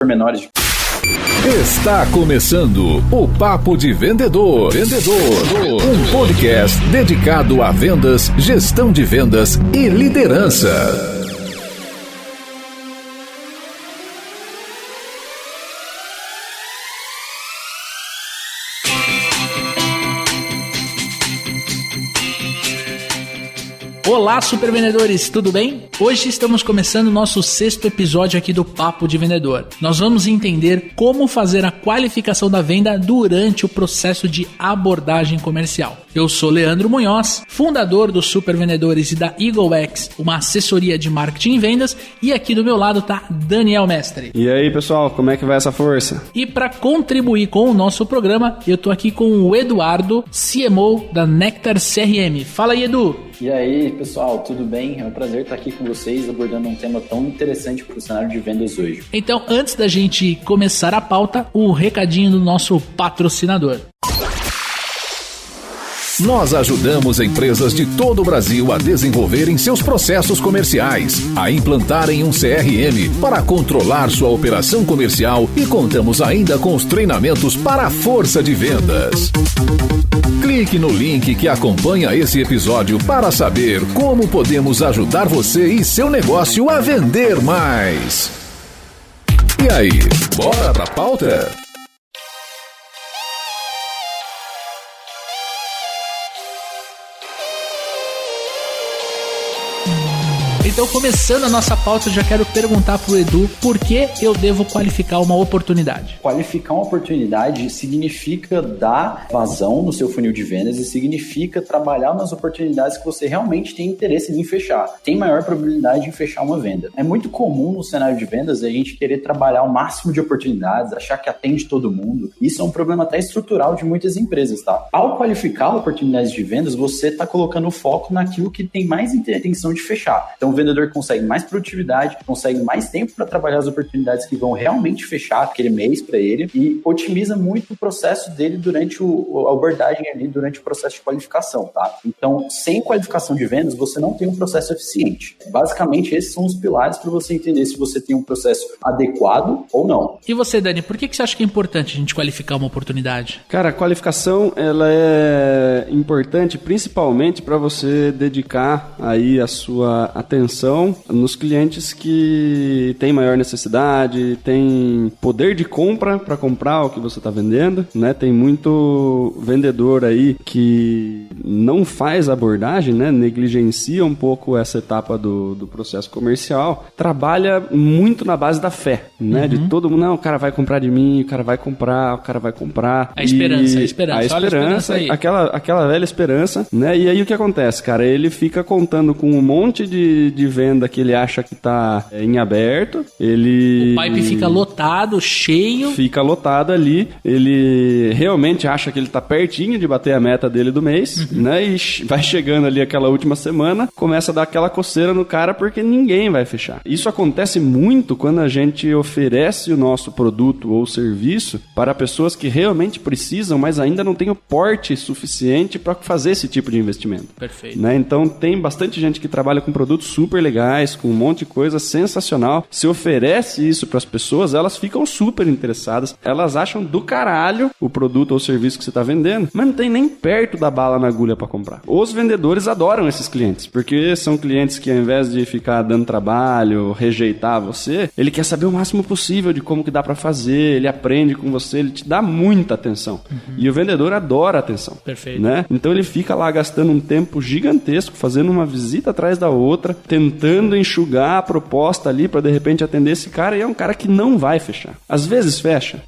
pormenores. Está começando o Papo de Vendedor. Um podcast dedicado a vendas, gestão de vendas e liderança. Olá, super vendedores, tudo bem? Hoje estamos começando o nosso 6º episódio aqui do Papo de Vendedor. Nós vamos entender como fazer a qualificação da venda durante o processo de abordagem comercial. Eu sou Leandro Munhoz, fundador dos Super Vendedores e da EagleX, uma assessoria de marketing e vendas, e aqui do meu lado tá Daniel Mestre. E aí, pessoal, como é que vai essa força? E para contribuir com o nosso programa, eu tô aqui com o Eduardo, CMO da Nectar CRM. Fala aí, Edu! E aí, pessoal, tudo bem? É um prazer estar aqui com vocês abordando um tema tão interessante para o cenário de vendas hoje. Então, antes da gente começar a pauta, o recadinho do nosso patrocinador. Nós ajudamos empresas de todo o Brasil a desenvolverem seus processos comerciais, a implantarem um CRM para controlar sua operação comercial e contamos ainda com os treinamentos para a força de vendas. Clique no link que acompanha esse episódio para saber como podemos ajudar você e seu negócio a vender mais. E aí, bora pra pauta? Então, começando a nossa pauta, eu já quero perguntar pro Edu por que eu devo qualificar uma oportunidade. Qualificar uma oportunidade significa dar vazão no seu funil de vendas e significa trabalhar nas oportunidades que você realmente tem interesse em fechar. Tem maior probabilidade de fechar uma venda. É muito comum no cenário de vendas a gente querer trabalhar o máximo de oportunidades, achar que atende todo mundo. Isso é um problema até estrutural de muitas empresas, tá? Ao qualificar oportunidades de vendas, você está colocando o foco naquilo que tem mais intenção de fechar. Então, o vendedor consegue mais produtividade, consegue mais tempo para trabalhar as oportunidades que vão realmente fechar aquele mês para ele e otimiza muito o processo dele durante a abordagem ali, durante o processo de qualificação, tá? Então, sem qualificação de vendas, você não tem um processo eficiente. Basicamente, esses são os pilares para você entender se você tem um processo adequado ou não. E você, Dani, por que você acha que é importante a gente qualificar uma oportunidade? Cara, a qualificação, ela é importante principalmente para você dedicar aí a sua atenção nos clientes que têm maior necessidade, têm poder de compra para comprar o que você está vendendo, né? Tem muito vendedor aí que não faz abordagem, né? Negligencia um pouco essa etapa do processo comercial, trabalha muito na base da fé, né? De todo mundo, não, o cara vai comprar de mim, o cara vai comprar. A esperança. Olha a esperança aí. Aquela velha esperança, né? E aí o que acontece, cara? Ele fica contando com um monte de venda que ele acha que tá em aberto, o pipe fica lotado, cheio. Fica lotado ali, ele realmente acha que ele tá pertinho de bater a meta dele do mês, né? E vai chegando ali aquela última semana, começa a dar aquela coceira no cara porque ninguém vai fechar. Isso acontece muito quando a gente oferece o nosso produto ou serviço para pessoas que realmente precisam, mas ainda não tem o porte suficiente para fazer esse tipo de investimento. Perfeito. Né? Então tem bastante gente que trabalha com produtos super legais, com um monte de coisa sensacional. Se oferece isso para as pessoas, elas ficam super interessadas. Elas acham do caralho o produto ou serviço que você está vendendo, mas não tem nem perto da bala na agulha para comprar. Os vendedores adoram esses clientes, porque são clientes que ao invés de ficar dando trabalho, rejeitar você, ele quer saber o máximo possível de como que dá para fazer, ele aprende com você, ele te dá muita atenção. E o vendedor adora atenção. Perfeito. Né? Então ele fica lá gastando um tempo gigantesco, fazendo uma visita atrás da outra, tentando enxugar a proposta ali para de repente atender esse cara, e é um cara que não vai fechar. Às vezes fecha.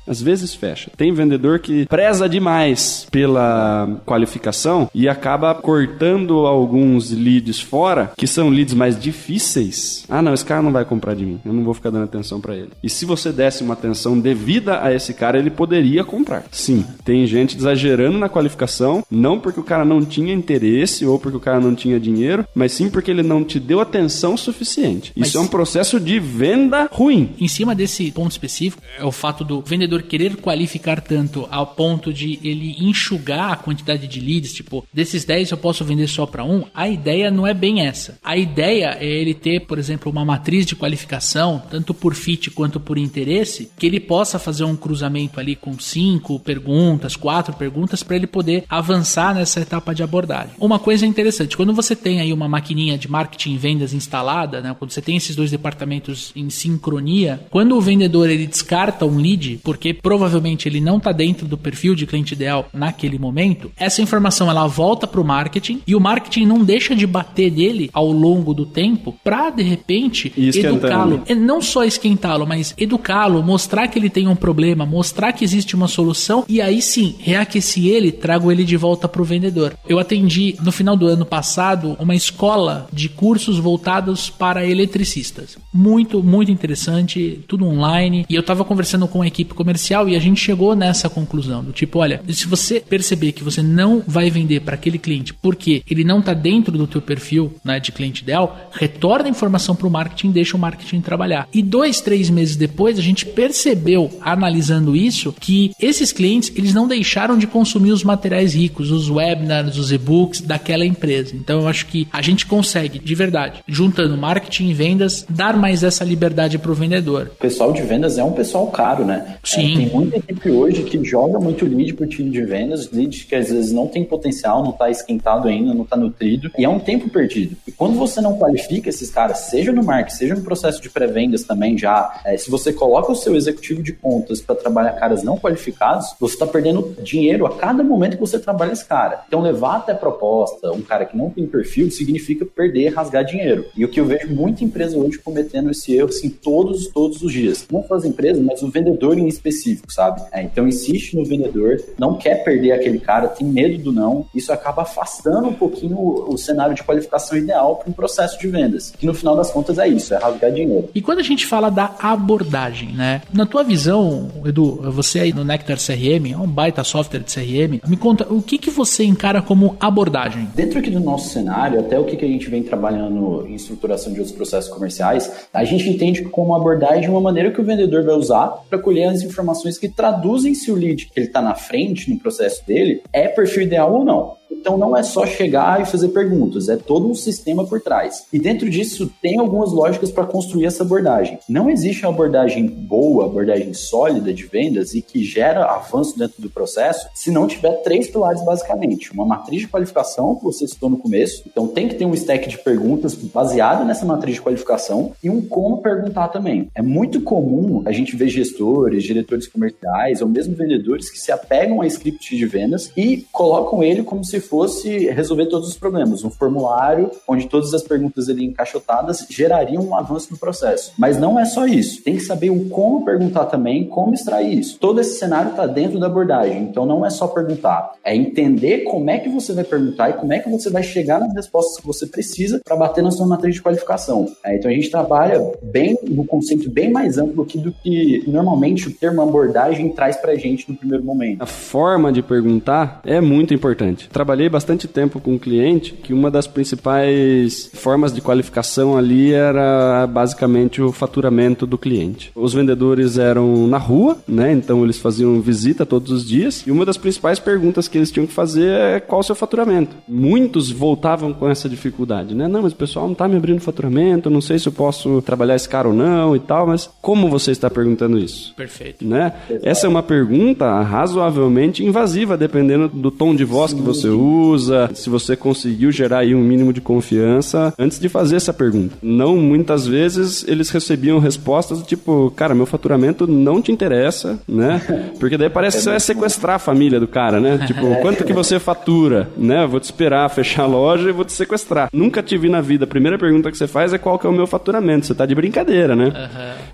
Tem vendedor que preza demais pela qualificação e acaba cortando alguns leads fora, que são leads mais difíceis. Ah, não, esse cara não vai comprar de mim, eu não vou ficar dando atenção para ele. E se você desse uma atenção devida a esse cara, ele poderia comprar. Sim, tem gente exagerando na qualificação, não porque o cara não tinha interesse ou porque o cara não tinha dinheiro, mas sim porque ele não te deu atenção atenção suficiente. Isso é um processo de venda ruim. Em cima desse ponto específico, é o fato do vendedor querer qualificar tanto ao ponto de ele enxugar a quantidade de leads, tipo, desses 10 eu posso vender só para um. A ideia não é bem essa. A ideia é ele ter, por exemplo, uma matriz de qualificação, tanto por fit quanto por interesse, que ele possa fazer um cruzamento ali com 5 perguntas, 4 perguntas, para ele poder avançar nessa etapa de abordagem. Uma coisa interessante, quando você tem aí uma maquininha de marketing e vendas instalada, né, quando você tem esses dois departamentos em sincronia, quando o vendedor ele descarta um lead, porque provavelmente ele não está dentro do perfil de cliente ideal naquele momento, essa informação ela volta para o marketing e o marketing não deixa de bater dele ao longo do tempo para de repente educá-lo. Não só esquentá-lo, mas educá-lo, mostrar que ele tem um problema, mostrar que existe uma solução e aí sim, reaqueci ele, trago ele de volta para o vendedor. Eu atendi no final do ano passado uma escola de cursos voltados para eletricistas. Muito, muito interessante, tudo online. E eu estava conversando com a equipe comercial e a gente chegou nessa conclusão do tipo, olha, se você perceber que você não vai vender para aquele cliente porque ele não está dentro do teu perfil, né, de cliente ideal, retorna a informação para o marketing e deixa o marketing trabalhar. E 2-3 meses depois a gente percebeu, analisando isso, que esses clientes eles não deixaram de consumir os materiais ricos, os webinars, os e-books daquela empresa. Então eu acho que a gente consegue, de verdade, juntando marketing e vendas, dar mais essa liberdade para o vendedor. O pessoal de vendas é um pessoal caro, né? Sim. Tem muita equipe hoje que joga muito lead pro time de vendas, lead que às vezes não tem potencial, não está esquentado ainda, não está nutrido, e é um tempo perdido. E quando você não qualifica esses caras, seja no marketing, seja no processo de pré-vendas também já, se você coloca o seu executivo de contas para trabalhar caras não qualificados, você está perdendo dinheiro a cada momento que você trabalha esse cara. Então levar até proposta um cara que não tem perfil significa perder, rasgar dinheiro. E o que eu vejo muita empresa hoje cometendo esse erro, assim, todos os dias. Não só as empresas, mas o vendedor em específico, sabe? Então insiste no vendedor, não quer perder aquele cara, tem medo do não. Isso acaba afastando um pouquinho o cenário de qualificação ideal para um processo de vendas. Que no final das contas é isso, é rasgar dinheiro. E quando a gente fala da abordagem, né? Na tua visão, Edu, você aí no Nectar CRM, é um baita software de CRM, me conta, o que você encara como abordagem? Dentro aqui do nosso cenário, até o que a gente vem trabalhando em estruturação de outros processos comerciais, a gente entende como abordagem uma maneira que o vendedor vai usar para colher as informações que traduzem se o lead que ele está na frente no processo dele é perfil ideal ou não. Então não é só chegar e fazer perguntas, é todo um sistema por trás. E dentro disso tem algumas lógicas para construir essa abordagem. Não existe uma abordagem boa, abordagem sólida de vendas e que gera avanço dentro do processo se não tiver 3 pilares basicamente. Uma matriz de qualificação, que você citou no começo, então tem que ter um stack de perguntas baseado nessa matriz de qualificação e um como perguntar também. É muito comum a gente ver gestores, diretores comerciais ou mesmo vendedores que se apegam a script de vendas e colocam ele como se fosse resolver todos os problemas. Um formulário onde todas as perguntas ali encaixotadas gerariam um avanço no processo. Mas não é só isso. Tem que saber o como perguntar também, como extrair isso. Todo esse cenário está dentro da abordagem. Então não é só perguntar. É entender como é que você vai perguntar e como é que você vai chegar nas respostas que você precisa para bater na sua matriz de qualificação. Então a gente trabalha bem no conceito bem mais amplo do que normalmente o termo abordagem traz para a gente no primeiro momento. A forma de perguntar é muito importante. Trabalhei bastante tempo com um cliente que uma das principais formas de qualificação ali era basicamente o faturamento do cliente. Os vendedores eram na rua, né? Então eles faziam visita todos os dias e uma das principais perguntas que eles tinham que fazer é qual o seu faturamento. Muitos voltavam com essa dificuldade, né? Não, mas o pessoal não está me abrindo faturamento, não sei se eu posso trabalhar esse cara ou não e tal, mas como você está perguntando isso? Perfeito. Né? Essa é uma pergunta razoavelmente invasiva, dependendo do tom de voz que você usa, se você conseguiu gerar aí um mínimo de confiança antes de fazer essa pergunta. Não, muitas vezes eles recebiam respostas do tipo, cara, meu faturamento não te interessa, né? Porque daí parece que você vai sequestrar a família do cara, né? Tipo, quanto que você fatura, né? Vou te esperar fechar a loja e vou te sequestrar. Nunca te vi na vida. A primeira pergunta que você faz é qual que é o meu faturamento. Você tá de brincadeira, né?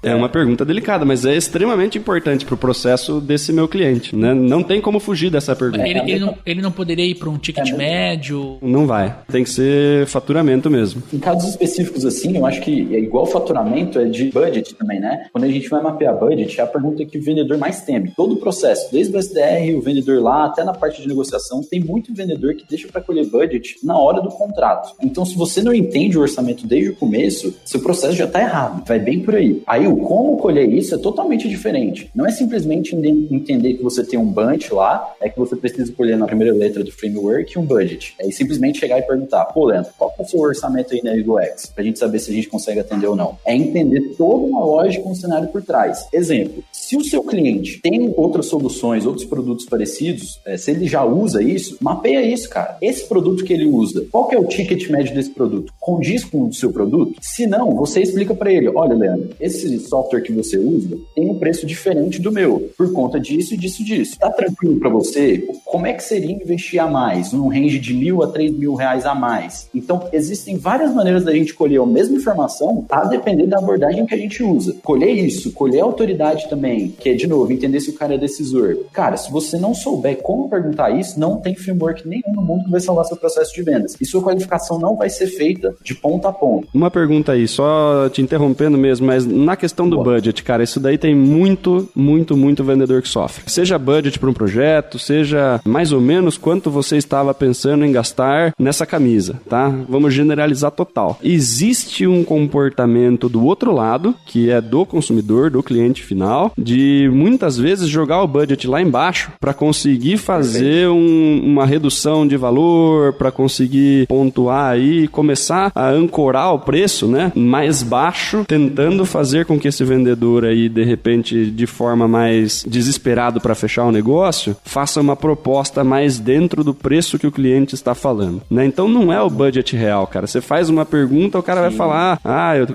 É uma pergunta delicada, mas é extremamente importante pro processo desse meu cliente, né? Não tem como fugir dessa pergunta. Ele não poderia ir para um ticket médio? Não vai. Tem que ser faturamento mesmo. Em casos específicos assim, eu acho que é igual faturamento, é de budget também, né? Quando a gente vai mapear budget, é a pergunta que o vendedor mais teme. Todo o processo, desde o SDR, o vendedor lá, até na parte de negociação, tem muito vendedor que deixa para colher budget na hora do contrato. Então, se você não entende o orçamento desde o começo, seu processo já está errado. Vai bem por aí. Aí, o como colher isso é totalmente diferente. Não é simplesmente entender que você tem um bunch lá, é que você precisa colher na primeira letra do framework e um budget. É simplesmente chegar e perguntar, pô, Leandro, qual que é o seu orçamento aí na UX? Pra gente saber se a gente consegue atender ou não. É entender toda uma lógica, um cenário por trás. Exemplo, se o seu cliente tem outras soluções, outros produtos parecidos, se ele já usa isso, mapeia isso, cara. Esse produto que ele usa, qual que é o ticket médio desse produto? Condiz com o seu produto? Se não, você explica para ele, olha, Leandro, esse software que você usa tem um preço diferente do meu, por conta disso e disso. Tá tranquilo para você? Como é que seria investir a mais? Num range de R$1.000 a R$3.000 a mais? Então, existem várias maneiras da gente colher a mesma informação a depender da abordagem que a gente usa. Colher isso, colher a autoridade também, que é, de novo, entender se o cara é decisor. Cara, se você não souber como perguntar isso, não tem framework nenhum no mundo que vai salvar seu processo de vendas. E sua qualificação não vai ser feita de ponta a ponta. Uma pergunta aí, só te interrompendo mesmo, mas na questão do budget, cara, isso daí tem muito vendedor que sofre. Seja budget para um projeto, seja mais ou menos quanto você estava pensando em gastar nessa camisa, tá? Vamos generalizar total. Existe um comportamento do outro lado, que é do consumidor, do cliente final, de muitas vezes jogar o budget lá embaixo para conseguir fazer uma redução de valor, para conseguir pontuar aí e começar a ancorar o preço, né, mais baixo, tentando fazer com que esse vendedor aí, de repente, de forma mais desesperado para fechar o negócio, faça uma proposta mais dentro do preço que o cliente está falando, né? Então não é o budget real, cara. Você faz uma pergunta, o cara vai falar,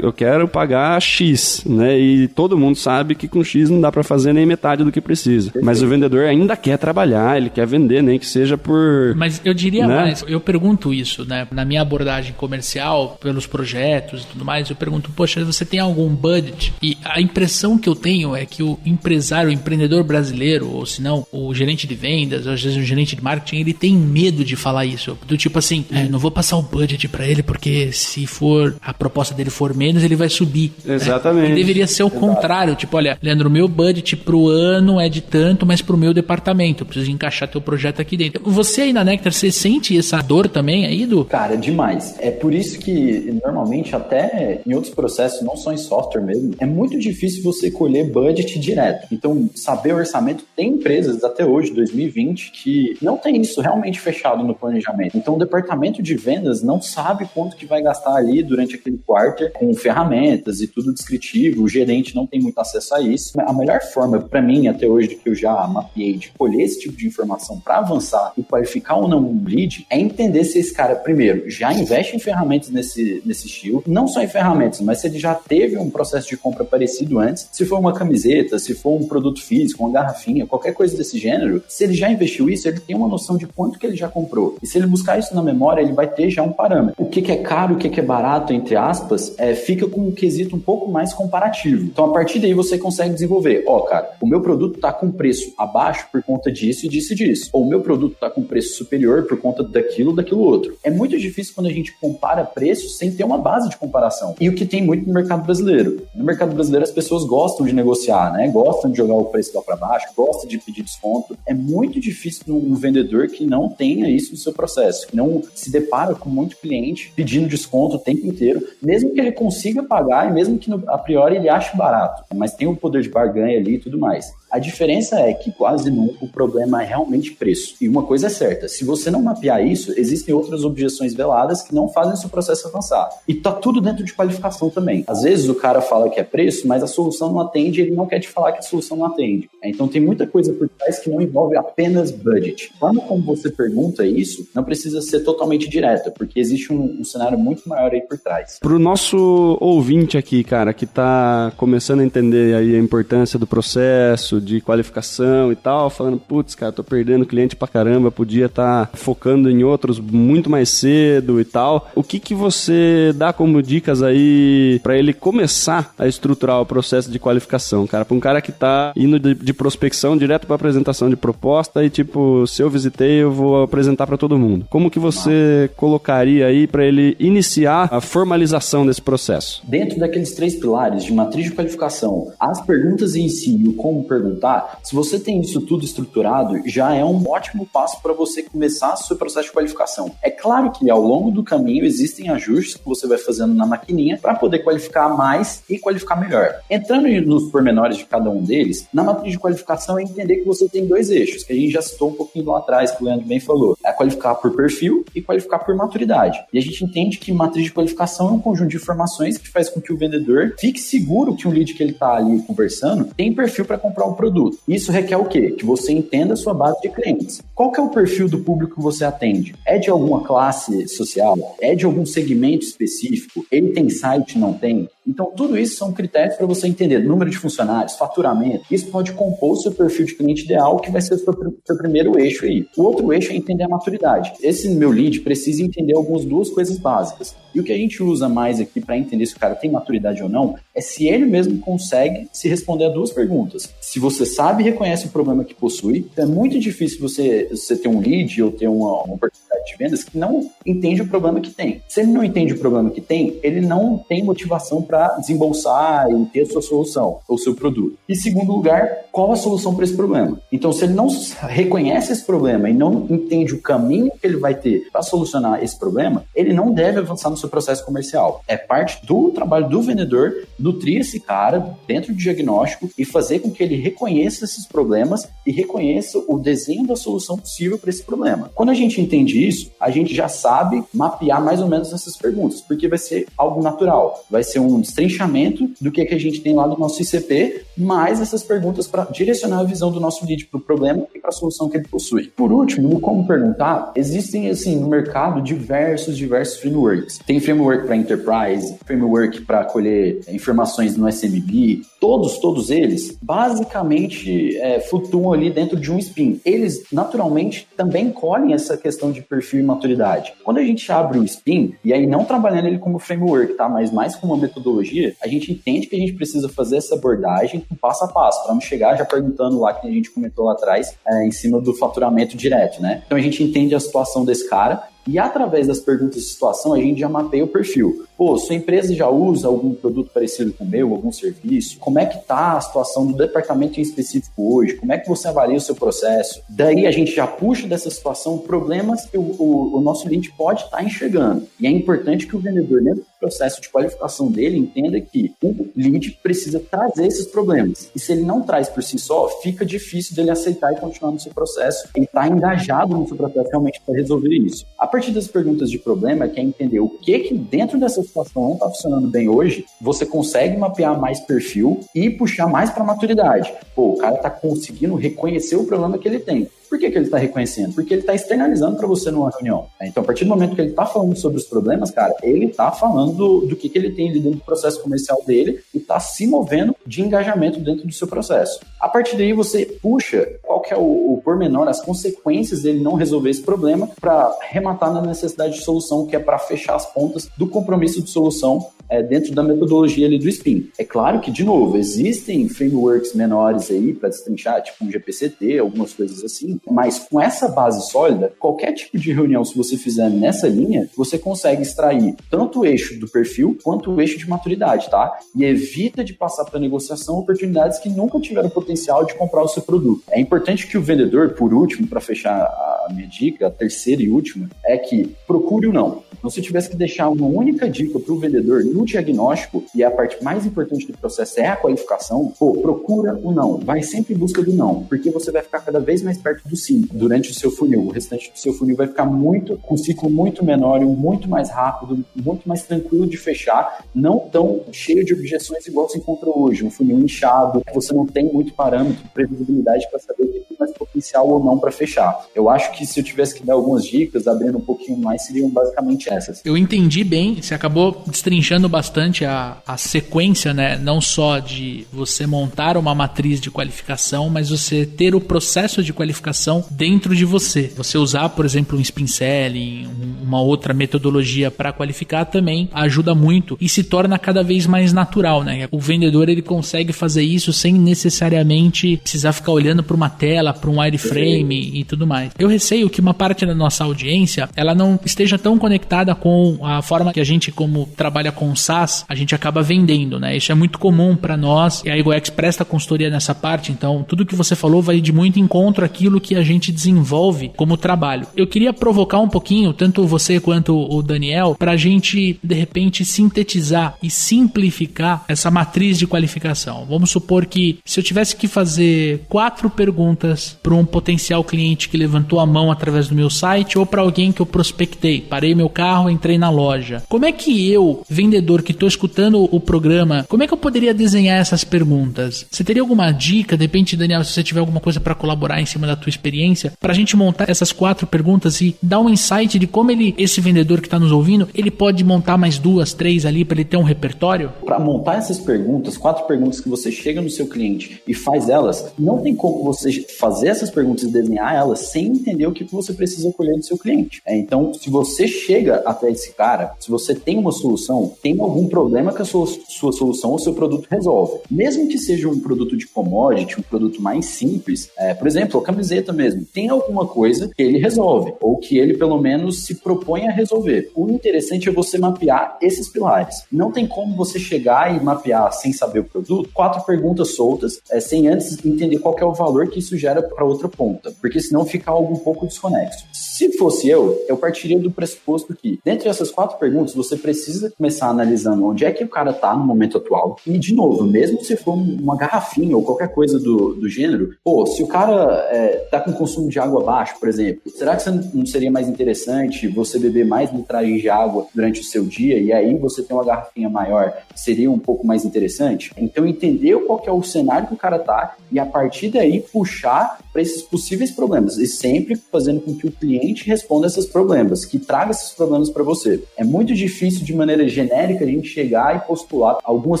eu quero pagar X, né? E todo mundo sabe que com X não dá para fazer nem metade do que precisa. Mas o vendedor ainda quer trabalhar, ele quer vender, nem que seja por... Mas eu diria mais, eu pergunto isso, né? Na minha abordagem comercial, pelos projetos e tudo mais, eu pergunto, poxa, você tem algum budget? E a impressão que eu tenho é que o empresário, o empreendedor brasileiro, ou se não, o gerente de vendas, ou às vezes o gerente de marketing, ele tem medo de falar isso. Do tipo assim, não vou passar o budget pra ele, porque se for, a proposta dele for menos, ele vai subir. Exatamente. Né? E deveria ser o contrário. Tipo, olha, Leandro, o meu budget pro ano é de tanto, mas pro meu departamento. Eu preciso encaixar teu projeto aqui dentro. Você aí na Nectar, você sente essa dor também aí, Du? Cara, demais. É por isso que, normalmente, até em outros processos, não só em software mesmo, é muito difícil você colher budget direto. Então, saber o orçamento, tem empresas até hoje, 2020, que não tem isso realmente fechado no planejamento. Então, o departamento de vendas não sabe quanto que vai gastar ali durante aquele quarter com ferramentas e tudo descritivo. O gerente não tem muito acesso a isso. A melhor forma, para mim, até hoje, do que eu já mapeei de colher esse tipo de informação para avançar e qualificar ou não um lead, é entender se esse cara, primeiro, já investe em ferramentas nesse estilo. Não só em ferramentas, mas se ele já teve um processo de compra parecido antes. Se for uma camiseta, se for um produto físico, uma garrafinha, qualquer coisa desse gênero, se ele já investiu isso, ele tem uma noção de quanto que ele já comprou. E se ele buscar isso na memória, ele vai ter já um parâmetro. O que é caro, o que é barato, entre aspas, fica com um quesito um pouco mais comparativo. Então, a partir daí, você consegue desenvolver. Cara, o meu produto está com preço abaixo por conta disso e disso e disso. Ou o meu produto está com preço superior por conta daquilo outro. É muito difícil quando a gente compara preços sem ter uma base de comparação. E o que tem muito no mercado brasileiro. No mercado brasileiro, as pessoas gostam de negociar, né? Gostam de jogar o preço lá para baixo, gostam de pedir desconto. É muito difícil um vendedor que não tenha isso no seu processo, que não se depara com muito cliente pedindo desconto o tempo inteiro, mesmo que ele consiga pagar e mesmo que a priori ele ache barato, mas tem o poder de barganha ali e tudo mais. A diferença é que quase nunca o problema é realmente preço. E uma coisa é certa, se você não mapear isso, existem outras objeções veladas que não fazem o seu processo avançar. E tá tudo dentro de qualificação também. Às vezes o cara fala que é preço, mas a solução não atende e ele não quer te falar que a solução não atende. Então tem muita coisa por trás que não envolve apenas budget. A forma como você pergunta isso não precisa ser totalmente direta, porque existe um cenário muito maior aí por trás. Pro nosso ouvinte aqui, cara, que tá começando a entender aí a importância do processo, de qualificação e tal, falando, putz, cara, tô perdendo cliente pra caramba, podia estar focando em outros muito mais cedo e tal. O que você dá como dicas aí pra ele começar a estruturar o processo de qualificação, cara? Pra um cara que tá indo de prospecção direto pra apresentação de proposta e tipo, se eu visitei, eu vou vou apresentar para todo mundo. Como que você colocaria aí para ele iniciar a formalização desse processo? Dentro daqueles 3 pilares de matriz de qualificação, as perguntas em si e o como perguntar, se você tem isso tudo estruturado, já é um ótimo passo para você começar o seu processo de qualificação. É claro que ao longo do caminho existem ajustes que você vai fazendo na maquininha para poder qualificar mais e qualificar melhor. Entrando nos pormenores de cada um deles, na matriz de qualificação é entender que você tem 2 eixos, que a gente já citou um pouquinho lá atrás, que o Leandro bem falou. É qualificar por perfil e qualificar por maturidade. E a gente entende que matriz de qualificação é um conjunto de informações que faz com que o vendedor fique seguro que o lead que ele está ali conversando tem perfil para comprar o produto. Isso requer o quê? Que você entenda a sua base de clientes. Qual que é o perfil do público que você atende? É de alguma classe social? É de algum segmento específico? Ele tem site? Não tem? Então, tudo isso são critérios para você entender número de funcionários, faturamento. Isso pode compor o seu perfil de cliente ideal, que vai ser o seu primeiro eixo aí. O outro eixo é entender a maturidade. Esse meu lead precisa entender algumas 2 coisas básicas. E o que a gente usa mais aqui para entender se o cara tem maturidade ou não, é se ele mesmo consegue se responder a 2 perguntas. Se você sabe e reconhece o problema que possui, então é muito difícil você ter um lead ou ter uma oportunidade de vendas que não entende o problema que tem. Se ele não entende o problema que tem, ele não tem motivação para desembolsar e ter a sua solução, ou seu produto. E segundo lugar, qual a solução para esse problema? Então, se ele não reconhece esse problema e não entende o caminho que ele vai ter para solucionar esse problema, ele não deve avançar no seu processo comercial. É parte do trabalho do vendedor nutrir esse cara dentro do diagnóstico e fazer com que ele reconheça esses problemas e reconheça o desenho da solução possível para esse problema. Quando a gente entende isso, a gente já sabe mapear mais ou menos essas perguntas, porque vai ser algo natural, vai ser um destrinchamento do que a gente tem lá no nosso ICP, mais essas perguntas para direcionar a visão do nosso lead para o problema e para a solução que ele possui. Por último, no como perguntar, existem assim no mercado diversos frameworks. Tem framework para enterprise, framework para colher informações no SMB, todos eles basicamente flutuam ali dentro de um SPIN. Eles naturalmente também colhem essa questão de perfil e maturidade. Quando a gente abre o SPIN, e aí não trabalhando ele como framework, tá? Mas mais como uma metodologia, a gente entende que a gente precisa fazer essa abordagem passo a passo, para não chegar já perguntando lá, que a gente comentou lá atrás, em cima do faturamento direto, né? Então a gente entende a situação desse cara, e através das perguntas de situação, a gente já mapeia o perfil. Pô, sua empresa já usa algum produto parecido com o meu, algum serviço? Como é que está a situação do departamento em específico hoje? Como é que você avalia o seu processo? Daí a gente já puxa dessa situação problemas que o nosso lead pode estar enxergando. E é importante que o vendedor, dentro do processo de qualificação dele, entenda que o lead precisa trazer esses problemas. E se ele não traz por si só, fica difícil dele aceitar e continuar no seu processo. Ele está engajado no seu processo realmente para resolver isso. A partir das perguntas de problema, que é entender o que dentro dessa situação não está funcionando bem hoje, você consegue mapear mais perfil e puxar mais para maturidade. Pô, o cara está conseguindo reconhecer o problema que ele tem. Por que ele está reconhecendo? Porque ele está externalizando para você numa reunião. Então, a partir do momento que ele está falando sobre os problemas, cara, ele está falando do que ele tem ali dentro do processo comercial dele e está se movendo de engajamento dentro do seu processo. A partir daí, você puxa qual que é o pormenor, as consequências dele não resolver esse problema para rematar na necessidade de solução, que é para fechar as pontas do compromisso de solução dentro da metodologia ali do SPIN. É claro que, de novo, existem frameworks menores aí para destrinchar, tipo um GPCT, algumas coisas assim, mas com essa base sólida, qualquer tipo de reunião, se você fizer nessa linha, você consegue extrair tanto o eixo do perfil quanto o eixo de maturidade, tá? E evita de passar para negociação oportunidades que nunca tiveram potencial de comprar o seu produto. É importante que o vendedor, por último, para fechar a minha dica, a terceira e última, é que procure o não. Então, se eu tivesse que deixar uma única dica para o vendedor no diagnóstico, e a parte mais importante do processo é a qualificação, procura o não. Vai sempre em busca do não, porque você vai ficar cada vez mais perto do sim durante o seu funil. O restante do seu funil vai ficar com um ciclo muito menor, muito mais rápido, muito mais tranquilo de fechar, não tão cheio de objeções igual se encontra hoje. Um funil inchado, você não tem muito parâmetro, previsibilidade para saber o que tem mais potencial ou não para fechar. Eu acho que se eu tivesse que dar algumas dicas, abrindo um pouquinho mais, seriam basicamente essas. Eu entendi bem, você acabou destrinchando bastante a sequência, né? Não só de você montar uma matriz de qualificação, mas você ter o processo de qualificação dentro de você. Você usar, por exemplo, um spin selling, uma outra metodologia para qualificar também ajuda muito e se torna cada vez mais natural, né? O vendedor, ele consegue fazer isso sem necessariamente precisar ficar olhando para uma tela, para um wireframe e tudo mais. Eu receio que uma parte da nossa audiência, ela não esteja tão conectada com a forma que a gente, como trabalha com SaaS, a gente acaba vendendo, né? Isso é muito comum para nós, e a EgoX presta consultoria nessa parte, então tudo que você falou vai de muito encontro àquilo que a gente desenvolve como trabalho. Eu queria provocar um pouquinho, tanto você quanto o Daniel, para a gente, de repente, sintetizar e simplificar essa matriz de qualificação. Vamos supor que se eu tivesse que fazer 4 perguntas para um potencial cliente que levantou a mão através do meu site ou para alguém que eu prospectei, parei meu carro, entrei na loja. Como é que eu, vendedor que estou escutando o programa, como é que eu poderia desenhar essas perguntas? Você teria alguma dica, de repente, Daniel, se você tiver alguma coisa para colaborar em cima da tua experiência, para a gente montar essas 4 perguntas e dar um insight de como esse vendedor que está nos ouvindo, ele pode montar mais 2, 3 ali para ele ter um repertório? Para montar essas perguntas, 4 perguntas que você chega no seu cliente e faz elas, não tem como você fazer essas perguntas e desenhar elas sem entender o que você precisa colher do seu cliente. Então, se você chega até esse cara, se você tem uma solução, tem algum problema que a sua solução ou seu produto resolve. Mesmo que seja um produto de commodity, um produto mais simples, por exemplo, a camiseta mesmo, tem alguma coisa que ele resolve, ou que ele pelo menos se propõe a resolver. O interessante é você mapear esses pilares. Não tem como você chegar e mapear sem saber o produto, 4 perguntas soltas, sem antes entender qual que é o valor que isso gera para outra ponta, porque senão fica algo um pouco desconexo. Se fosse eu partiria do pressuposto que, dentre essas 4 perguntas, você precisa começar analisando onde é que o cara está no momento atual. E, de novo, mesmo se for uma garrafinha ou qualquer coisa do gênero, se o cara está com consumo de água baixo, por exemplo, será que não seria mais interessante você beber mais litragem de água durante o seu dia e aí você ter uma garrafinha maior? Seria um pouco mais interessante? Então, entender qual que é o cenário que o cara está e, a partir daí, puxar para esses possíveis problemas e sempre fazendo com que o cliente responda esses problemas, que traga esses problemas para você. É muito difícil, de maneira genérica, a gente chegar e postular algumas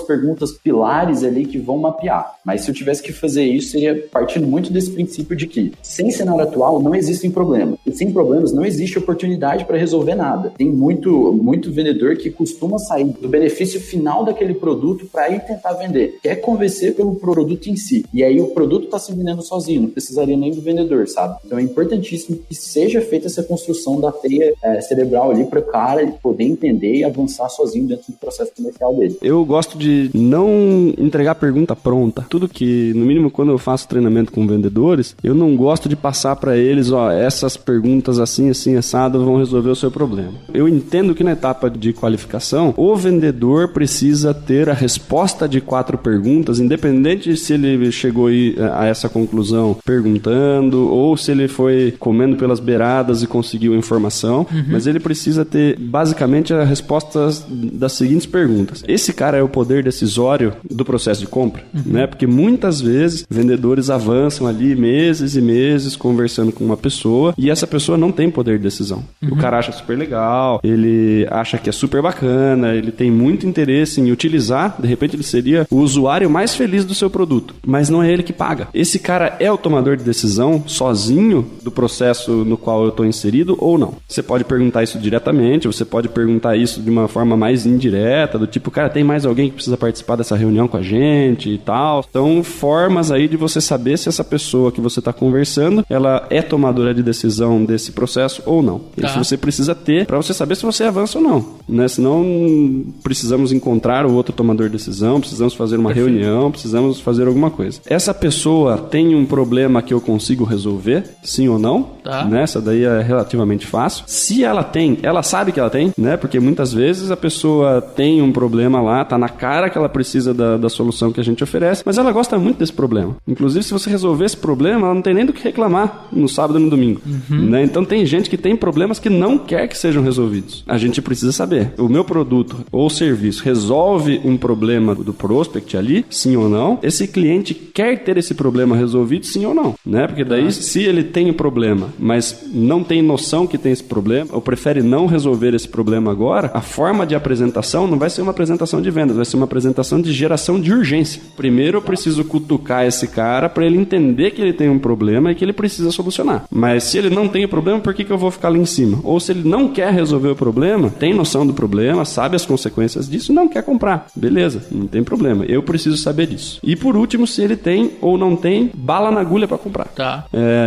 perguntas pilares ali que vão mapear. Mas se eu tivesse que fazer isso, seria partindo muito desse princípio de que, sem cenário atual, não existem problemas. E sem problemas, não existe oportunidade para resolver nada. Tem muito vendedor que costuma sair do benefício final daquele produto para ir tentar vender. Quer convencer pelo produto em si. E aí o produto está se vendendo sozinho, não precisaria nem do vendedor, sabe? Então é importantíssimo que seja feita essa construção da teia cerebral ali para o cara poder entender e avançar sozinho dentro do processo comercial dele. Eu gosto de não entregar pergunta pronta. Tudo que, no mínimo, quando eu faço treinamento com vendedores, eu não gosto de passar para eles, essas perguntas assim, assado vão resolver o seu problema. Eu entendo que na etapa de qualificação, o vendedor precisa ter a resposta de 4 perguntas, independente se ele chegou a essa conclusão perguntando ou se ele foi comendo pelas beiradas e conseguiu informação, mas ele precisa ter basicamente as respostas das seguintes perguntas. Esse cara é o poder decisório do processo de compra, né? Porque muitas vezes vendedores avançam ali meses e meses conversando com uma pessoa e essa pessoa não tem poder de decisão. O cara acha super legal, ele acha que é super bacana, ele tem muito interesse em utilizar, de repente ele seria o usuário mais feliz do seu produto, mas não é ele que paga. Esse cara é o tomador de decisão sozinho do processo no qual eu estou inserido ou não? Você pode perguntar isso diretamente, você pode perguntar isso de uma forma mais indireta, do tipo, cara, tem mais alguém que precisa participar dessa reunião com a gente e tal. Então, formas aí de você saber se essa pessoa que você está conversando, ela é tomadora de decisão desse processo ou não. Tá. Isso você precisa ter para você saber se você avança ou não, né? Senão, precisamos encontrar o outro tomador de decisão, precisamos fazer uma reunião, precisamos fazer alguma coisa. Essa pessoa tem um problema que eu consigo resolver, sim ou não? Tá. Né? Essa daí é relativamente fácil. Se ela tem, ela sabe que ela tem, né? Porque muitas vezes a pessoa tem um problema lá, tá na cara que ela precisa da solução que a gente oferece, mas ela gosta muito desse problema. Inclusive, se você resolver esse problema, ela não tem nem do que reclamar no sábado e no domingo. Né? Então, tem gente que tem problemas que não quer que sejam resolvidos. A gente precisa saber, o meu produto ou serviço resolve um problema do prospect ali, sim ou não? Esse cliente quer ter esse problema resolvido, sim ou não? Né? Porque daí, se ele tem o problema, mas não tem noção que tem esse problema, ou prefere não resolver esse problema agora, a forma de apresentação não vai ser uma apresentação de vendas, vai ser uma apresentação de geração de urgência. Primeiro eu preciso cutucar esse cara para ele entender que ele tem um problema e que ele precisa solucionar. Mas se ele não tem o problema, por que eu vou ficar lá em cima? Ou se ele não quer resolver o problema, tem noção do problema, sabe as consequências disso, não quer comprar. Beleza, não tem problema. Eu preciso saber disso. E por último, se ele tem ou não tem bala na agulha para comprar. Tá.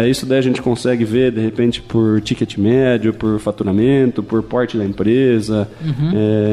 Isso daí a gente consegue consegue ver, de repente, por ticket médio, por faturamento, por porte da empresa,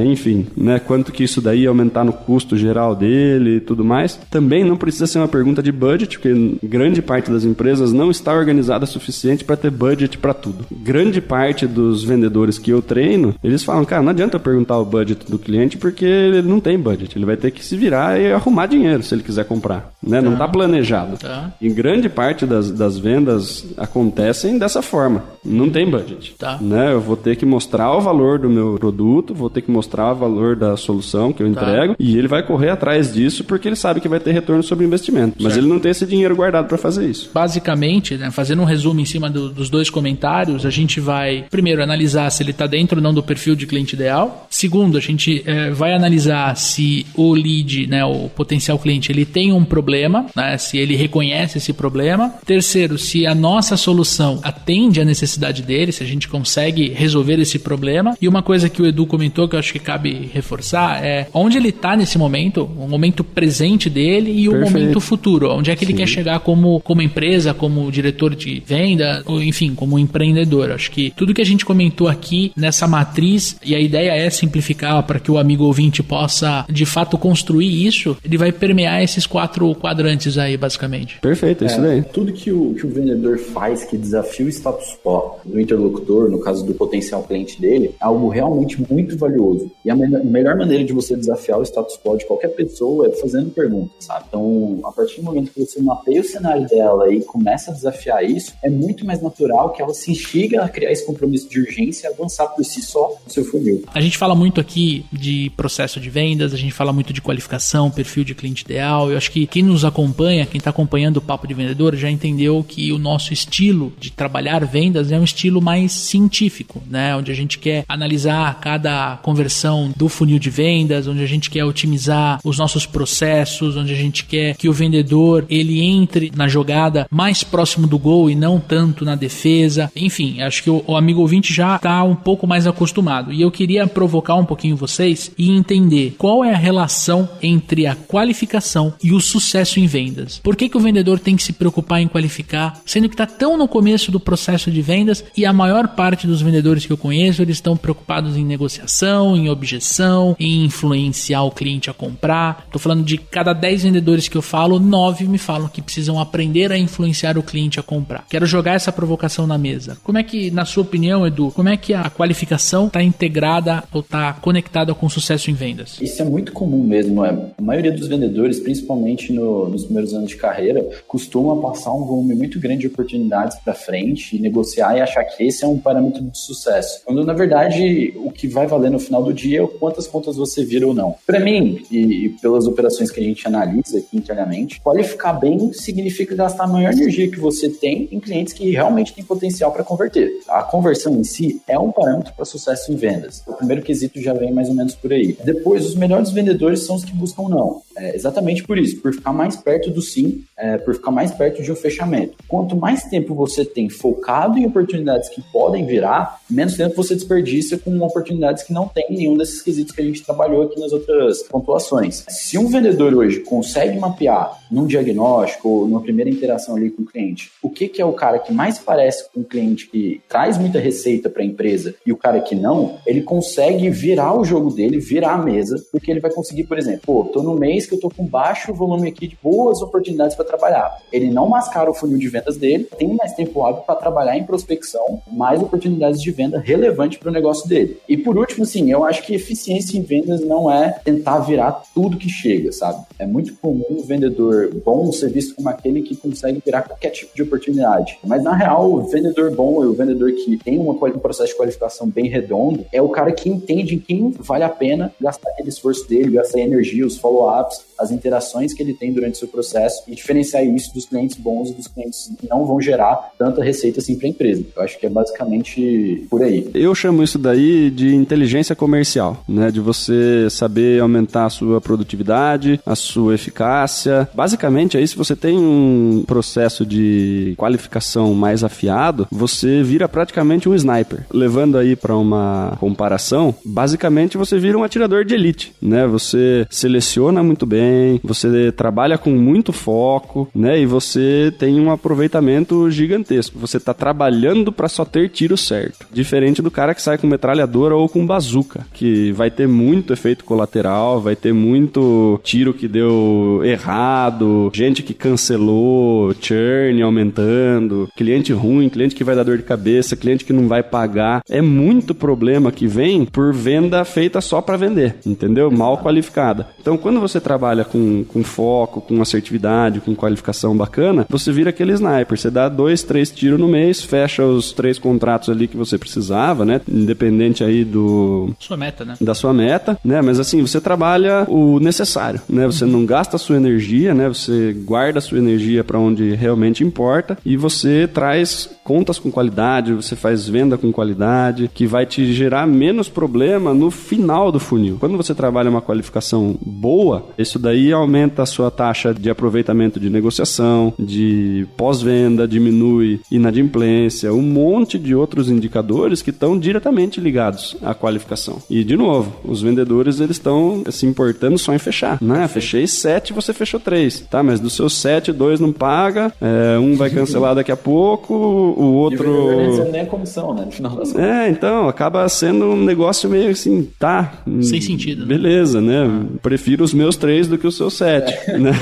enfim, né? Quanto que isso daí ia aumentar no custo geral dele e tudo mais. Também não precisa ser uma pergunta de budget, porque grande parte das empresas não está organizada o suficiente para ter budget para tudo. Grande parte dos vendedores que eu treino, eles falam, cara, não adianta eu perguntar o budget do cliente porque ele não tem budget. Ele vai ter que se virar e arrumar dinheiro se ele quiser comprar, né? Não está planejado. E grande parte das vendas acontecem dessa forma. Não tem budget. Né? Eu vou ter que mostrar o valor do meu produto, vou ter que mostrar o valor da solução que eu entrego, e ele vai correr atrás disso porque ele sabe que vai ter retorno sobre o investimento. Mas ele não tem esse dinheiro guardado para fazer isso. Basicamente, né, fazendo um resumo em cima dos dois comentários, a gente vai, primeiro, analisar se ele está dentro ou não do perfil de cliente ideal. Segundo, a gente vai analisar se o lead, né, o potencial cliente, ele tem um problema, né, se ele reconhece esse problema. Terceiro, se a nossa solução atende à necessidade dele, se a gente consegue resolver esse problema. E uma coisa que o Edu comentou, que eu acho que cabe reforçar, é onde ele está nesse momento, o momento presente dele e o momento futuro, onde é que ele quer chegar como empresa, como diretor de venda, ou, enfim, como empreendedor. Acho que tudo que a gente comentou aqui nessa matriz, e a ideia é simplificar para que o amigo ouvinte possa, de fato, construir isso, ele vai permear esses 4 quadrantes aí, basicamente. Perfeito, é isso daí. Tudo que o vendedor faz que desafia o status quo do interlocutor, no caso do potencial cliente dele, é algo realmente muito valioso. E a melhor maneira de você desafiar o status quo de qualquer pessoa é fazendo perguntas, sabe? Então, a partir do momento que você mapeia o cenário dela e começa a desafiar isso, é muito mais natural que ela se instigue a criar esse compromisso de urgência e avançar por si só no seu funil. A gente fala muito aqui de processo de vendas, a gente fala muito de qualificação, perfil de cliente ideal. Eu acho que quem nos acompanha, quem está acompanhando o Papo de Vendedor, já entendeu que o nosso estilo de trabalhar vendas é um estilo mais científico, né? Onde a gente quer analisar cada conversão do funil de vendas, onde a gente quer otimizar os nossos processos, onde a gente quer que o vendedor ele entre na jogada mais próximo do gol e não tanto na defesa. Enfim, acho que o amigo ouvinte já está um pouco mais acostumado. E eu queria provocar um pouquinho vocês e entender qual é a relação entre a qualificação e o sucesso em vendas. Por que o vendedor tem que se preocupar em qualificar, sendo que está tão no começo do processo de vendas e a maior parte dos vendedores que eu conheço, eles estão preocupados em negociação, em objeção, em influenciar o cliente a comprar. Estou falando de cada 10 vendedores que eu falo, 9 me falam que precisam aprender a influenciar o cliente a comprar. Quero jogar essa provocação na mesa. Como é que, na sua opinião, Edu, como é que a qualificação está integrada ou está conectada com sucesso em vendas? Isso é muito comum mesmo. A maioria dos vendedores, principalmente nos primeiros anos de carreira, costuma passar um volume muito grande de oportunidades para frente e negociar e achar que esse é um parâmetro de sucesso. Quando, na verdade, o que vai valer no final do dia é quantas contas você vira ou não. Para mim, e pelas operações que a gente analisa aqui internamente, qualificar bem significa gastar a maior energia que você tem em clientes que realmente têm potencial para converter. A conversão em si é um parâmetro para sucesso em vendas. O primeiro quesito já vem mais ou menos por aí. Depois, os melhores vendedores são os que buscam não. Exatamente por isso, por ficar mais perto do sim, por ficar mais perto de um fechamento. Quanto mais tempo você tem focado em oportunidades que podem virar, menos tempo você desperdiça com oportunidades que não tem nenhum desses quesitos que a gente trabalhou aqui nas outras pontuações. Se um vendedor hoje consegue mapear num diagnóstico ou numa primeira interação ali com o cliente, o que é o cara que mais parece com o cliente que traz muita receita para a empresa e o cara que não, ele consegue virar o jogo dele, virar a mesa, porque ele vai conseguir, por exemplo, tô no mês que eu tô com baixo volume aqui de boas oportunidades para trabalhar. Ele não mascara o funil de vendas dele, tem mais tempo hábil para trabalhar em prospecção, mais oportunidades de venda relevante para o negócio dele. E por último, sim, eu acho que eficiência em vendas não é tentar virar tudo que chega, sabe? É muito comum o vendedor bom ser visto como aquele que consegue virar qualquer tipo de oportunidade. Mas na real, o vendedor bom, o vendedor que tem um processo de qualificação bem redondo, é o cara que entende em quem vale a pena gastar aquele esforço dele, gastar a energia, os follow-ups, as interações que ele tem durante o seu processo e diferenciar isso dos clientes bons e dos clientes que não vão gerar tanta receita assim para a empresa. Eu acho que é basicamente por aí. Eu chamo isso daí de inteligência comercial, né? De você saber aumentar a sua produtividade, a sua eficácia. Basicamente, aí se você tem um processo de qualificação mais afiado, você vira praticamente um sniper. Levando aí para uma comparação, basicamente você vira um atirador de elite, né? Você seleciona muito muito bem, você trabalha com muito foco, né? E você tem um aproveitamento gigantesco. Você tá trabalhando para só ter tiro certo. Diferente do cara que sai com metralhadora ou com bazuca, que vai ter muito efeito colateral, vai ter muito tiro que deu errado, gente que cancelou, churn aumentando, cliente ruim, cliente que vai dar dor de cabeça, cliente que não vai pagar. É muito problema que vem por venda feita só para vender, entendeu? Mal qualificada. Então, quando você trabalha com foco, com assertividade, com qualificação bacana, você vira aquele sniper. Você dá 2, 3 tiros no mês, fecha os 3 contratos ali que você precisava, né? Independente aí sua meta, né? Da sua meta, né? Mas assim, você trabalha o necessário, né? Você não gasta a sua energia, né? Você guarda a sua energia para onde realmente importa e você traz contas com qualidade, você faz venda com qualidade, que vai te gerar menos problema no final do funil. Quando você trabalha uma qualificação boa, isso daí aumenta a sua taxa de aproveitamento de negociação, de pós-venda, diminui inadimplência, um monte de outros indicadores que estão diretamente ligados à qualificação. E, de novo, os vendedores, eles estão se importando só em fechar, né? Fechei 7, você fechou 3, tá? Mas dos seus 7, 2 não paga, um vai cancelar daqui a pouco, o outro... E o vendedor nem a comissão, né? No final das contas. Então, acaba sendo um negócio meio assim, tá... Sem sentido. Beleza, né? Prefiro os meus 3 do que os seus 7, né?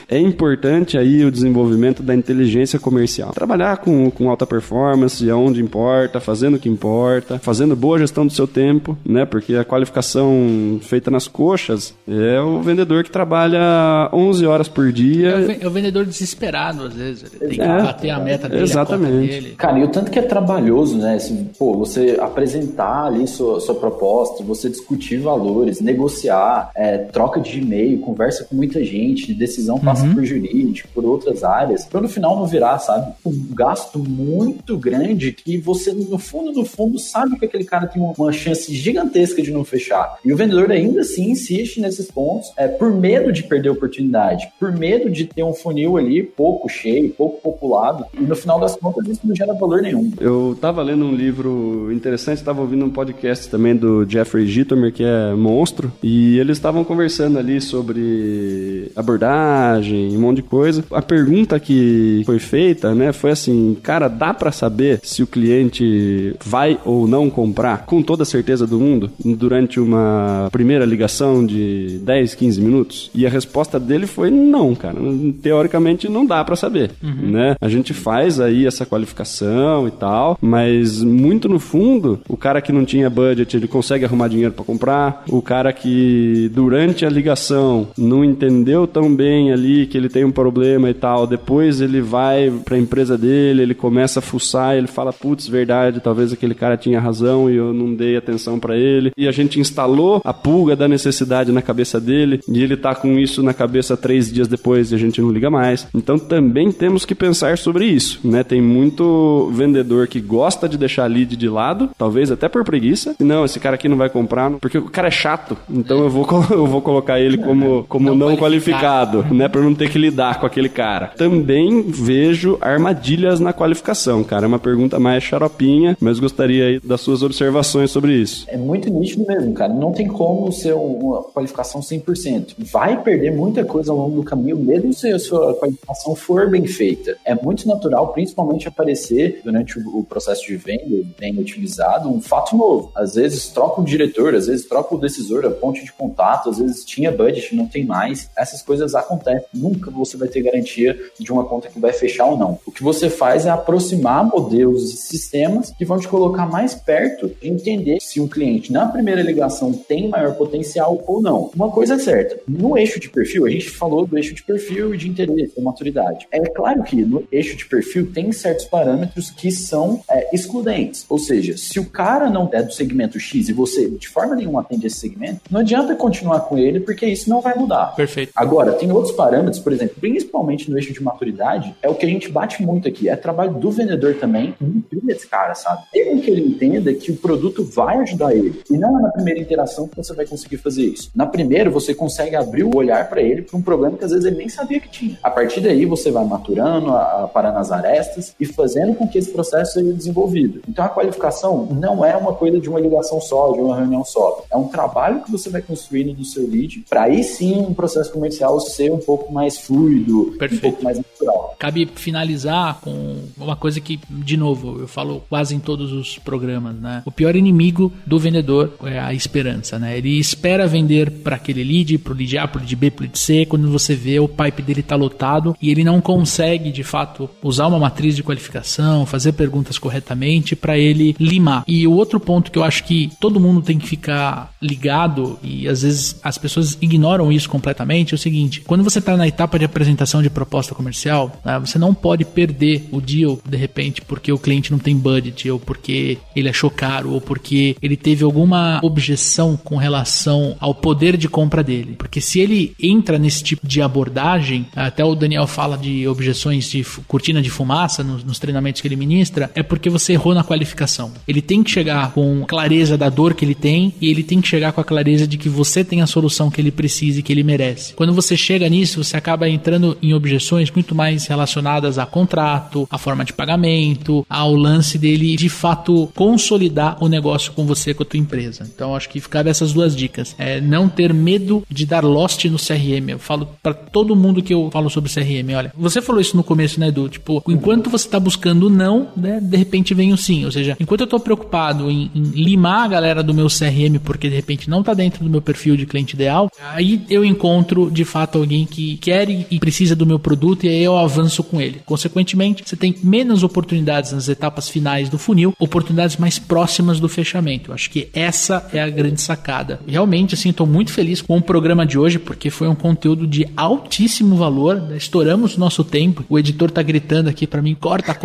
É importante aí o desenvolvimento da inteligência comercial. Trabalhar com alta performance, aonde importa, fazendo o que importa, fazendo boa gestão do seu tempo, né? Porque a qualificação feita nas coxas é o vendedor que trabalha 11 horas por dia. É o vendedor desesperado, às vezes. Ele tem que bater a meta dele, exatamente. A cota dele. Cara, e o tanto que é trabalhoso, né? Assim, você apresentar ali sua proposta, você discutir valores, negociar, troca de e-mail, conversa com muita gente, decisão passa por jurídico, por outras áreas, para no final não virar, sabe, um gasto muito grande que você, no fundo, sabe que aquele cara tem uma chance gigantesca de não fechar. E o vendedor ainda assim insiste nesses pontos, por medo de perder a oportunidade, por medo de ter um funil ali pouco cheio, pouco populado, e no final das contas isso não gera valor nenhum. Eu tava lendo um livro interessante, estava ouvindo um podcast também do Jeffrey Gitomer, que é monstro, e eles estavam conversando ali sobre abordagem, um monte de coisa. A pergunta que foi feita, né, foi assim, cara, dá pra saber se o cliente vai ou não comprar com toda a certeza do mundo durante uma primeira ligação de 10, 15 minutos? E a resposta dele foi não, cara. Teoricamente não dá pra saber, né? A gente faz aí essa qualificação e tal, mas muito no fundo, o cara que não tinha budget, ele consegue arrumar dinheiro pra comprar. O cara que durante a ligação não entendeu tão bem ali que ele tem um problema e tal, depois ele vai pra empresa dele, ele começa a fuçar, ele fala, putz, verdade, talvez aquele cara tinha razão e eu não dei atenção pra ele. E a gente instalou a pulga da necessidade na cabeça dele e ele tá com isso na cabeça 3 dias depois e a gente não liga mais. Então também temos que pensar sobre isso, né? Tem muito vendedor que gosta de deixar lead de lado, talvez até por preguiça. Não, esse cara aqui não vai comprar, porque o cara é chato, então eu vou colocar ele como não qualificado, né? Pra não ter que lidar com aquele cara. Também vejo armadilhas na qualificação, cara. É uma pergunta mais xaropinha, mas gostaria aí das suas observações sobre isso. É muito nítido mesmo, cara. Não tem como ser uma qualificação 100%. Vai perder muita coisa ao longo do caminho, mesmo se a sua qualificação for bem feita. É muito natural, principalmente, aparecer durante o processo de venda, bem utilizado, um fato novo. Às vezes troca o diretor, às vezes troca o decisor, a ponte de contato, às vezes tinha budget, não tem mais. Essas coisas acontecem. Nunca você vai ter garantia de uma conta que vai fechar ou não. O que você faz é aproximar modelos e sistemas que vão te colocar mais perto de entender se um cliente na primeira ligação tem maior potencial ou não. Uma coisa é certa, no eixo de perfil, a gente falou do eixo de perfil e de interesse, da maturidade. É claro que no eixo de perfil tem certos parâmetros que são excludentes. Ou seja, se o cara não é do segmento X e você de forma nenhuma atende esse segmento, não adianta continuar com ele porque isso não vai mudar. Perfeito. Agora, tem outros parâmetros, por exemplo, principalmente no eixo de maturidade, é o que a gente bate muito aqui, é trabalho do vendedor também, nutrir esse cara, sabe? Tem que ele entenda que o produto vai ajudar ele, e não é na primeira interação que você vai conseguir fazer isso. Na primeira, você consegue abrir o olhar para ele para um problema que às vezes ele nem sabia que tinha. A partir daí, você vai maturando, parando as arestas e fazendo com que esse processo seja desenvolvido. Então, a qualificação não é uma coisa de uma ligação só, de uma reunião só. É um trabalho que você vai construindo do seu lead para aí sim um processo comercial ser um pouco mais fluido, Perfeito. um pouco mais natural. Cabe finalizar com uma coisa que, de novo, eu falo quase em todos os programas, né? O pior inimigo do vendedor é a esperança, né? Ele espera vender para aquele lead, pro lead A, pro lead B, pro lead C, quando você vê o pipe dele tá lotado e ele não consegue, de fato, usar uma matriz de qualificação, fazer perguntas corretamente para ele limar. E o outro ponto que eu acho que todo mundo tem que ficar ligado, e às vezes as pessoas ignoram isso completamente, é o seguinte: quando você está na etapa de apresentação de proposta comercial, né, você não pode perder o deal, de repente, porque o cliente não tem budget, ou porque ele achou caro, ou porque ele teve alguma objeção com relação ao poder de compra dele. Porque se ele entra nesse tipo de abordagem, até o Daniel fala de objeções de cortina de fumaça nos treinamentos que ele ministra, é porque você errou na qualificação. Ele tem que chegar com clareza da dor que ele tem, e ele tem que chegar com a clareza de que você tem a solução que ele precisa e que ele merece. Quando você chega nisso, você acaba entrando em objeções muito mais relacionadas a contrato, a forma de pagamento, ao lance dele de fato consolidar o negócio com você, com a tua empresa. Então acho que cabe essas duas dicas. Não ter medo de dar lost no CRM. Eu falo para todo mundo que eu falo sobre CRM, olha, você falou isso no começo, né, Edu? Tipo, enquanto você tá buscando o não, né, de repente vem o sim. Ou seja, enquanto eu tô preocupado em limar a galera do meu CRM porque de repente não tá dentro do meu perfil de cliente ideal, aí eu encontro de fato alguém que quer e precisa do meu produto, e aí eu avanço com ele. Consequentemente, você tem menos oportunidades nas etapas finais do funil, oportunidades mais próximas do fechamento. Eu acho que essa é a grande sacada. Realmente, assim, estou muito feliz com o programa de hoje, porque foi um conteúdo de altíssimo valor, né? Estouramos o nosso tempo, o editor tá gritando aqui para mim, corta,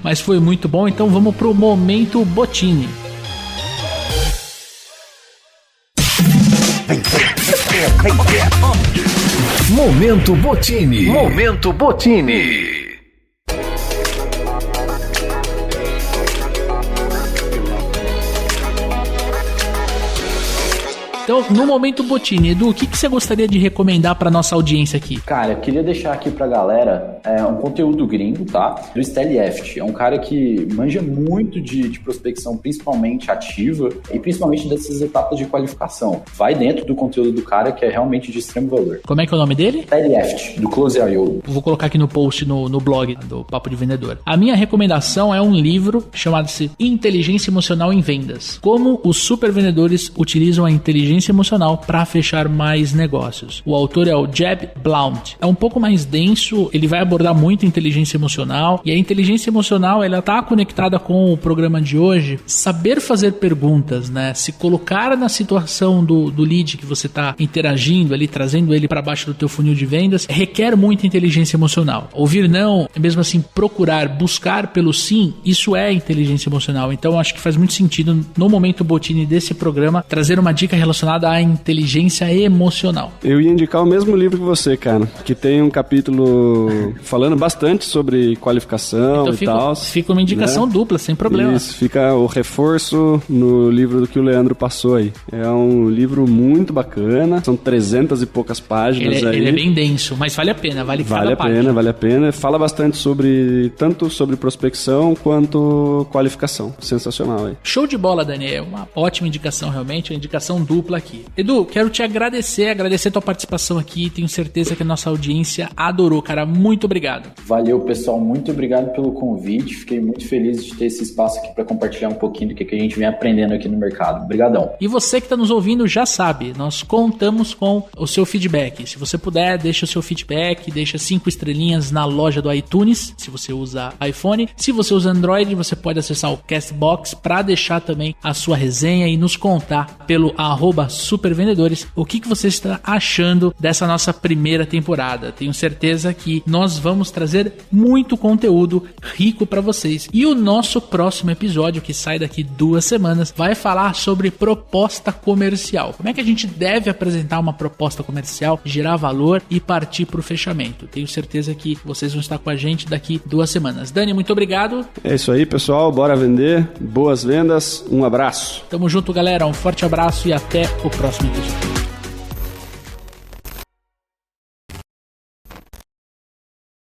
mas foi muito bom. Então vamos pro Momento Botini. Momento Botini. Momento Botini. Então, no Momento Botini, Edu, o que você gostaria de recomendar para nossa audiência aqui? Cara, eu queria deixar aqui pra galera um conteúdo gringo, tá? Do Stelly Eft. É um cara que manja muito de prospecção, principalmente ativa, e principalmente dessas etapas de qualificação. Vai dentro do conteúdo do cara, que é realmente de extremo valor. Como é que é o nome dele? Stelly Eft, do Close.io. Vou colocar aqui no post, no blog do Papo de Vendedor. A minha recomendação é um livro chamado-se Inteligência Emocional em Vendas. Como os super vendedores utilizam a inteligência emocional para fechar mais negócios. O autor é o Jeb Blount. É um pouco mais denso, ele vai abordar muito inteligência emocional, e a inteligência emocional, ela tá conectada com o programa de hoje. Saber fazer perguntas, né? Se colocar na situação do lead que você tá interagindo ali, trazendo ele para baixo do teu funil de vendas, requer muita inteligência emocional. Ouvir não, mesmo assim procurar, buscar pelo sim, isso é inteligência emocional. Então acho que faz muito sentido no Momento Botini desse programa trazer uma dica relacionada à inteligência emocional. Eu ia indicar o mesmo livro que você, cara, que tem um capítulo falando bastante sobre qualificação então e tal. Fica uma indicação, né? Dupla, sem problema. Isso, fica o reforço no livro do que o Leandro passou aí. É um livro muito bacana, são 300 e poucas páginas aí. Ele é bem denso, mas vale a pena, vale cada página. Vale a pena. Fala bastante tanto sobre prospecção quanto qualificação. Sensacional aí. Show de bola, Daniel. Uma ótima indicação, realmente, uma indicação dupla aqui. Edu, quero te agradecer a tua participação aqui. Tenho certeza que a nossa audiência adorou, cara. Muito obrigado. Valeu, pessoal. Muito obrigado pelo convite. Fiquei muito feliz de ter esse espaço aqui para compartilhar um pouquinho do que a gente vem aprendendo aqui no mercado. Obrigadão. E você que está nos ouvindo já sabe, nós contamos com o seu feedback. Se você puder, deixa o seu feedback, deixa 5 estrelinhas na loja do iTunes, se você usa iPhone. Se você usa Android, você pode acessar o Castbox para deixar também a sua resenha e nos contar pelo @supervendedores o que você está achando dessa nossa primeira temporada. Tenho certeza que nós vamos trazer muito conteúdo rico para vocês. E o nosso próximo episódio, que sai daqui 2 semanas, vai falar sobre proposta comercial. Como é que a gente deve apresentar uma proposta comercial, gerar valor e partir para o fechamento. Tenho certeza que vocês vão estar com a gente daqui 2 semanas. Dani, muito obrigado. É isso aí, pessoal. Bora vender. Boas vendas. Um abraço. Tamo junto, galera. Um forte abraço e até o próximo episódio.